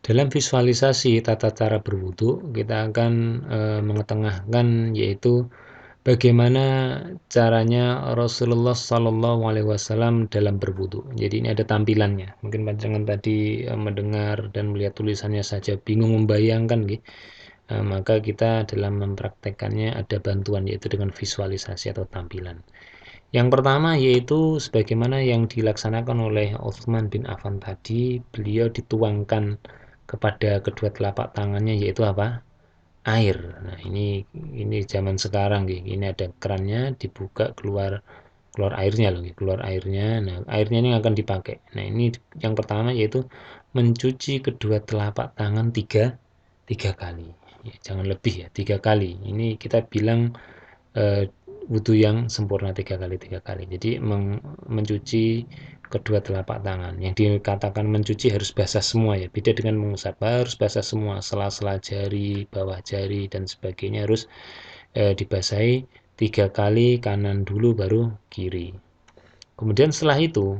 Dalam visualisasi tata cara berwudu, kita akan mengetengahkan yaitu bagaimana caranya Rasulullah Shallallahu Alaihi Wasallam dalam berwudu. Jadi ini ada tampilannya. Mungkin panjangan tadi mendengar dan melihat tulisannya saja bingung membayangkan, gitu. Maka kita dalam mempraktekannya ada bantuan yaitu dengan visualisasi atau tampilan. Yang pertama yaitu sebagaimana yang dilaksanakan oleh Utsman bin Affan tadi, beliau dituangkan kepada kedua telapak tangannya yaitu apa? Air. Nah, ini zaman sekarang nih. Ini ada kerannya dibuka keluar keluar airnya loh, keluar airnya. Nah, airnya ini akan dipakai. Nah, ini yang pertama yaitu mencuci kedua telapak tangan tiga kali. Ya, jangan lebih ya, 3 kali. Ini kita bilang eh, wudhu yang sempurna 3 kali. Jadi mencuci kedua telapak tangan. Yang dikatakan mencuci harus basah semua ya. Beda dengan mengusap, harus basah semua. Sela-sela jari, bawah jari dan sebagainya harus dibasahi 3 kali, kanan dulu baru kiri. Kemudian setelah itu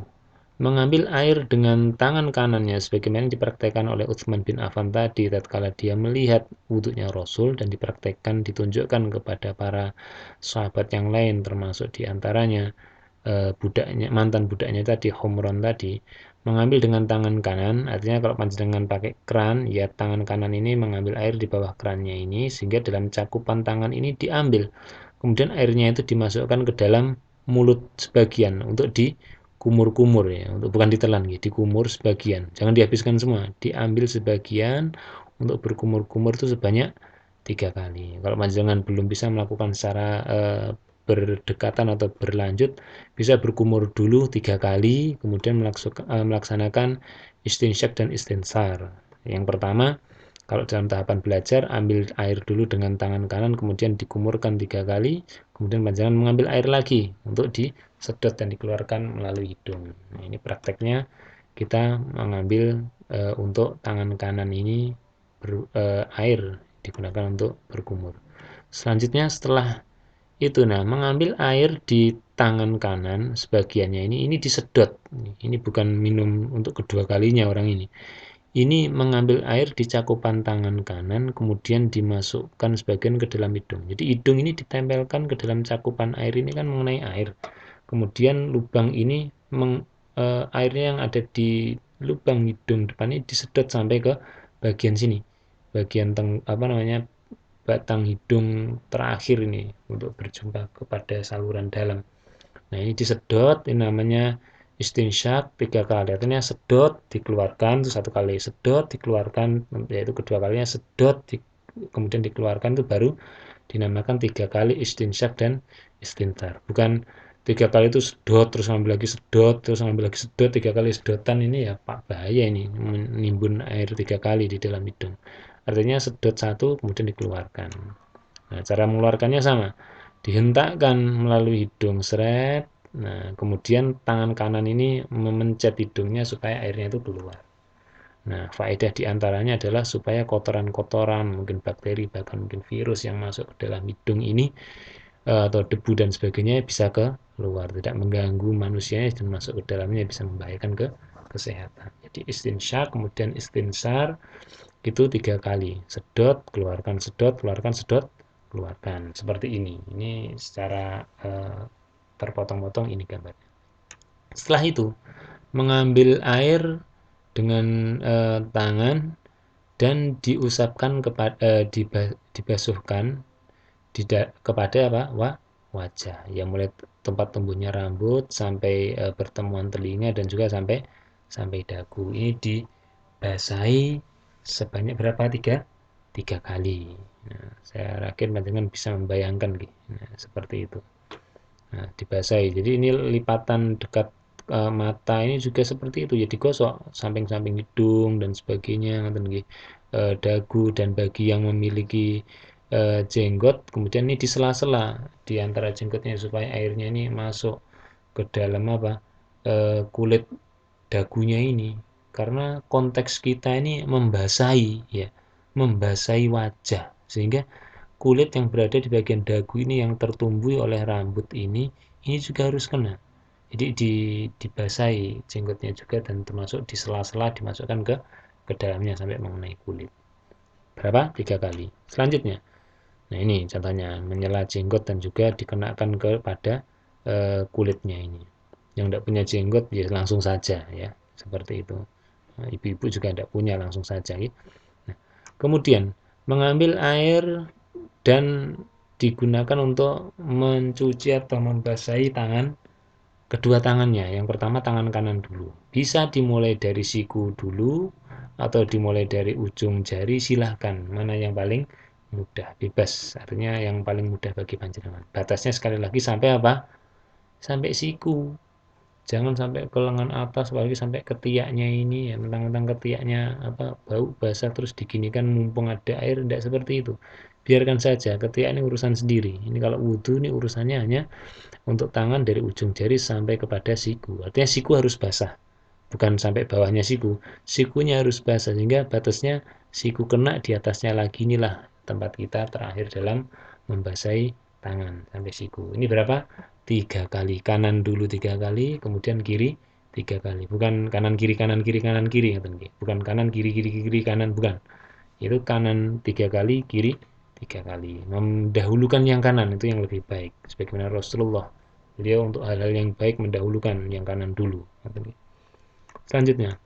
mengambil air dengan tangan kanannya sebagaimana dipraktekkan oleh Utsman bin Affan tadi tatkala dia melihat wudhunya Rasul dan dipraktekkan ditunjukkan kepada para sahabat yang lain termasuk diantaranya budaknya mantan budaknya tadi Humron tadi mengambil dengan tangan kanan, artinya kalau panjenengan pakai keran ya tangan kanan ini mengambil air di bawah kerannya ini sehingga dalam cakupan tangan ini diambil, kemudian airnya itu dimasukkan ke dalam mulut sebagian untuk dikumur-kumur ya, untuk bukan ditelan ya, dikumur sebagian, jangan dihabiskan semua, diambil sebagian untuk berkumur-kumur itu sebanyak 3 kali. Kalau panjenengan belum bisa melakukan secara berdekatan atau berlanjut, bisa berkumur dulu 3 kali, kemudian melaksanakan istinsyak dan istinsar. Yang pertama, kalau dalam tahapan belajar, ambil air dulu dengan tangan kanan, kemudian dikumurkan 3 kali, kemudian panjangan mengambil air lagi untuk disedot dan dikeluarkan melalui hidung. Nah, ini prakteknya kita mengambil untuk tangan kanan ini air digunakan untuk berkumur. Selanjutnya setelah itu, nah mengambil air di tangan kanan sebagiannya ini disedot. Ini bukan minum untuk kedua kalinya orang ini. Ini mengambil air di cakupan tangan kanan, kemudian dimasukkan sebagian ke dalam hidung. Jadi hidung ini ditempelkan ke dalam cakupan air ini kan mengenai air. Kemudian lubang ini airnya yang ada di lubang hidung depan ini disedot sampai ke bagian sini, bagian apa namanya batang hidung terakhir ini untuk berjumpa kepada saluran dalam. Nah ini disedot, ini namanya istinsyak 3 kali. Artinya sedot, dikeluarkan, itu 1 kali. Sedot, dikeluarkan, yaitu kedua kalinya sedot, kemudian dikeluarkan itu baru dinamakan 3 kali istinsyak dan istintar. Bukan 3 kali itu sedot, terus ngambil lagi sedot, terus ngambil lagi sedot, 3 kali sedotan ini ya Pak bahaya ini, menimbun air 3 kali di dalam hidung. Artinya sedot satu, kemudian dikeluarkan. Nah, cara mengeluarkannya sama. Dihentakkan melalui hidung, seret. Nah, kemudian tangan kanan ini memencet hidungnya supaya airnya itu keluar. Nah, faedah diantaranya adalah supaya kotoran-kotoran, mungkin bakteri, bahkan mungkin virus yang masuk ke dalam hidung ini atau debu dan sebagainya bisa keluar, tidak mengganggu manusia dan masuk ke dalamnya bisa membahayakan ke kesehatan. Jadi istinsyak, kemudian istinsar, itu 3 kali, sedot keluarkan sedot keluarkan, seperti ini secara terpotong-potong ini gambarnya. Setelah itu mengambil air dengan tangan dan diusapkan kepada dibasuhkan kepada apa wajah ya, mulai tempat tumbuhnya rambut sampai pertemuan telinga dan juga sampai sampai dagu. Ini dibasahi sebanyak berapa? 3 kali. Nah, saya yakin teman-teman bisa membayangkan gitu. Nah, seperti itu. Nah, dibasahi. Jadi ini lipatan dekat mata ini juga seperti itu ya, digosok samping-samping hidung dan sebagainya, dagu dan bagi yang memiliki jenggot, kemudian ini di sela-sela di antara jenggotnya supaya airnya ini masuk ke dalam apa kulit dagunya ini, karena konteks kita ini membasahi ya, membasahi wajah, sehingga kulit yang berada di bagian dagu ini yang tertumbuh oleh rambut ini juga harus kena. Jadi dibasahi jenggotnya juga dan termasuk di sela-sela dimasukkan ke ke dalamnya sampai mengenai kulit. Berapa? 3 kali. Selanjutnya, nah ini contohnya menyela jenggot dan juga dikenakan kepada kulitnya ini. Yang tidak punya jenggot ya langsung saja ya, seperti itu. Nah, ibu-ibu juga tidak punya langsung saja. Ya. Nah, kemudian mengambil air dan digunakan untuk mencuci atau membasahi tangan kedua tangannya. Yang pertama tangan kanan dulu. Bisa dimulai dari siku dulu atau dimulai dari ujung jari, silahkan. Mana yang paling mudah, bebas. Artinya yang paling mudah bagi panjenengan. Batasnya sekali lagi sampai apa? Sampai siku. Jangan sampai ke lengan atas, apalagi sampai ketiaknya ini ya, mentang-mentang ketiaknya apa bau basah terus diginikan mumpung ada air, tidak seperti itu. Biarkan saja, ketiak ini urusan sendiri. Ini kalau wudhu ini urusannya hanya untuk tangan dari ujung jari sampai kepada siku. Artinya siku harus basah, bukan sampai bawahnya siku. Sikunya harus basah sehingga batasnya siku kena, di atasnya lagi, inilah tempat kita terakhir dalam membasahi tangan sampai siku. Ini berapa? 3 kali. Kanan dulu 3 kali, kemudian kiri 3 kali. Bukan kanan kiri kanan kiri kanan kiri, bukan kanan kiri kiri kiri kanan, bukan. Itu kanan 3 kali, kiri 3 kali. Mendahulukan yang kanan itu yang lebih baik. Sebagaimana Rasulullah, beliau untuk hal-hal yang baik mendahulukan yang kanan dulu. Selanjutnya,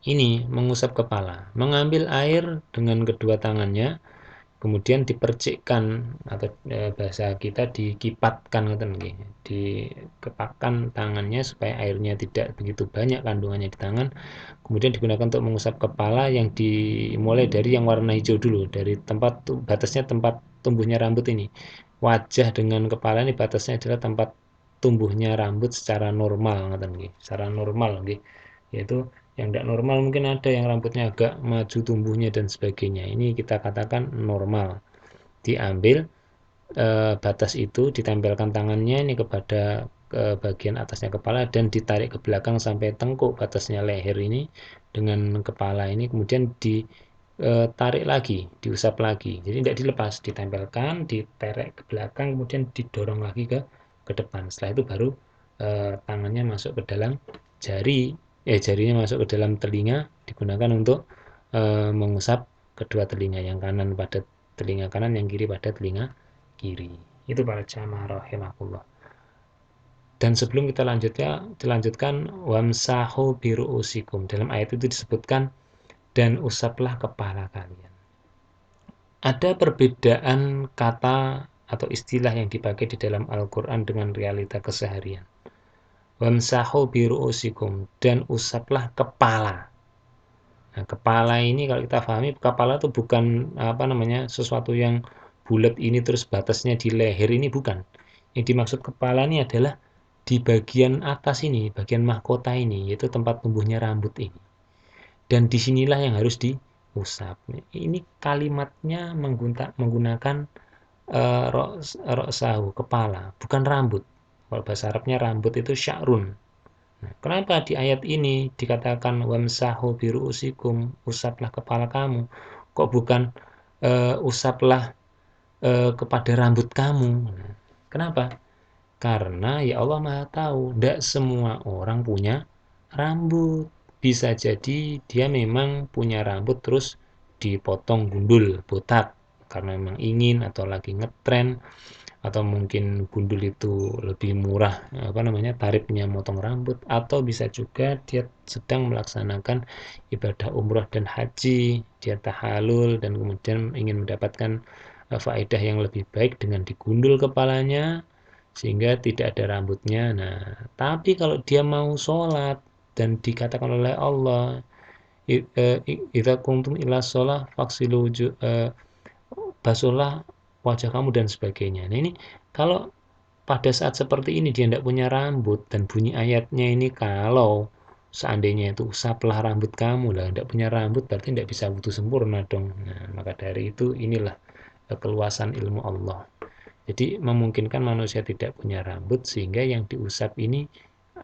ini mengusap kepala, mengambil air dengan kedua tangannya, kemudian dipercikkan atau bahasa kita dikipatkan, dikepakkan tangannya supaya airnya tidak begitu banyak kandungannya di tangan. Kemudian digunakan untuk mengusap kepala yang dimulai dari yang warna hijau dulu, dari tempat batasnya tempat tumbuhnya rambut ini. Wajah dengan kepala ini batasnya adalah tempat tumbuhnya rambut secara normal, secara normal, yaitu yang tidak normal mungkin ada yang rambutnya agak maju tumbuhnya dan sebagainya. Ini kita katakan normal. Diambil batas itu, ditempelkan tangannya ini kepada ke bagian atasnya kepala dan ditarik ke belakang sampai tengkuk batasnya leher ini dengan kepala ini, kemudian ditarik lagi, diusap lagi. Jadi tidak dilepas, ditempelkan, ditarik ke belakang, kemudian didorong lagi ke depan. Setelah itu baru tangannya masuk ke dalam jari, jarinya masuk ke dalam telinga, digunakan untuk mengusap kedua telinga, yang kanan pada telinga kanan, yang kiri pada telinga kiri. Itu para jamaah rahimakumullah. Dan sebelum kita dilanjutkan wamsahu biru'usikum. Dalam ayat itu disebutkan dan usaplah kepala kalian. Ada perbedaan kata atau istilah yang dipakai di dalam Al-Quran dengan realita keseharian. Wamsahu biru'usikum, dan usaplah kepala. Nah, kepala ini kalau kita pahami, kepala itu bukan sesuatu yang bulat ini terus batasnya di leher, ini bukan. Yang dimaksud kepala ini adalah di bagian atas ini, bagian mahkota ini, yaitu tempat tumbuhnya rambut ini. Dan disinilah yang harus diusap. Ini kalimatnya menggunakan roksahu, kepala, bukan rambut. Kalau bahasa Arabnya rambut itu sya'run. Nah, kenapa di ayat ini dikatakan wamsahu biru'usikum, usaplah kepala kamu? Kok bukan usaplah kepada rambut kamu? Nah, kenapa? Karena ya Allah Maha tahu, tidak semua orang punya rambut. Bisa jadi dia memang punya rambut terus dipotong gundul, botak, karena memang ingin atau lagi ngetren, atau mungkin gundul itu lebih murah, tarifnya motong rambut, atau bisa juga dia sedang melaksanakan ibadah umroh dan haji, dia tahalul dan kemudian ingin mendapatkan faedah yang lebih baik dengan digundul kepalanya sehingga tidak ada rambutnya. Nah, tapi kalau dia mau sholat dan dikatakan oleh Allah, idza kuntum ila sholah faksilu basuhlah wajah kamu dan sebagainya. Nah, ini kalau pada saat seperti ini dia tidak punya rambut, dan bunyi ayatnya ini kalau seandainya itu usaplah rambut kamu, lah tidak punya rambut berarti tidak bisa wudhu sempurna dong. Nah, maka dari itu inilah keluasan ilmu Allah. Jadi memungkinkan manusia tidak punya rambut sehingga yang diusap ini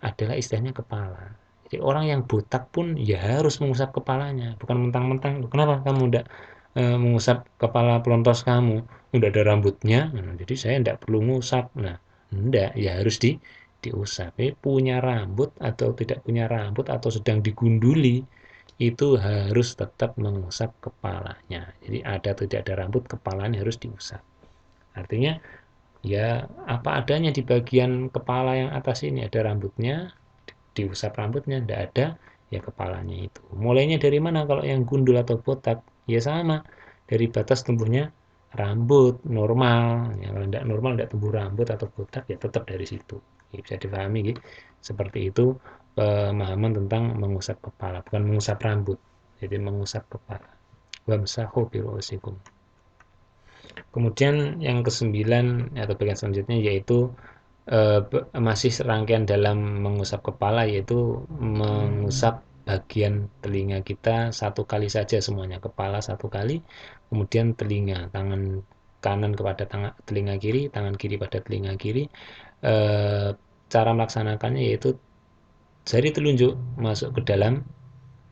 adalah istilahnya kepala. Jadi orang yang botak pun ya harus mengusap kepalanya, bukan mentang-mentang kenapa kamu tidak mengusap kepala pelontos kamu, udah ada rambutnya, nah, jadi saya tidak perlu mengusap. Nah, enggak, ya harus diusap. Punya rambut atau tidak punya rambut atau sedang digunduli, itu harus tetap mengusap kepalanya. Jadi ada atau tidak ada rambut, kepalanya harus diusap. Artinya ya apa adanya di bagian kepala yang atas ini ada rambutnya, diusap rambutnya, tidak ada ya kepalanya itu. Mulainya dari mana kalau yang gundul atau botak? Ya sama, dari batas tumbuhnya rambut normal. Ya, kalau tidak normal, tidak tumbuh rambut atau botak, ya tetap dari situ. Ya, bisa dipahami gitu. Seperti itu pemahaman tentang mengusap kepala, bukan mengusap rambut. Jadi mengusap kepala. Wamsahu biru'usikum. Kemudian yang kesembilan atau bagian selanjutnya yaitu masih rangkaian dalam mengusap kepala, yaitu mengusap bagian telinga kita satu kali saja semuanya. Kepala satu kali, kemudian telinga, tangan kanan kepada telinga kiri, tangan kiri pada telinga kiri. Cara melaksanakannya yaitu jari telunjuk masuk ke dalam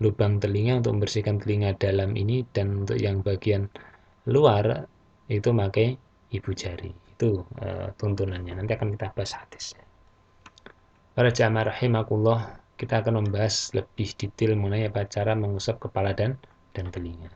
lubang telinga untuk membersihkan telinga dalam ini, dan untuk yang bagian luar itu pakai ibu jari. Itu tuntunannya. Nanti akan kita bahas hadisnya. Para jamaah rahimakumullah, kita akan membahas lebih detail mengenai apa cara mengusap kepala dan telinga.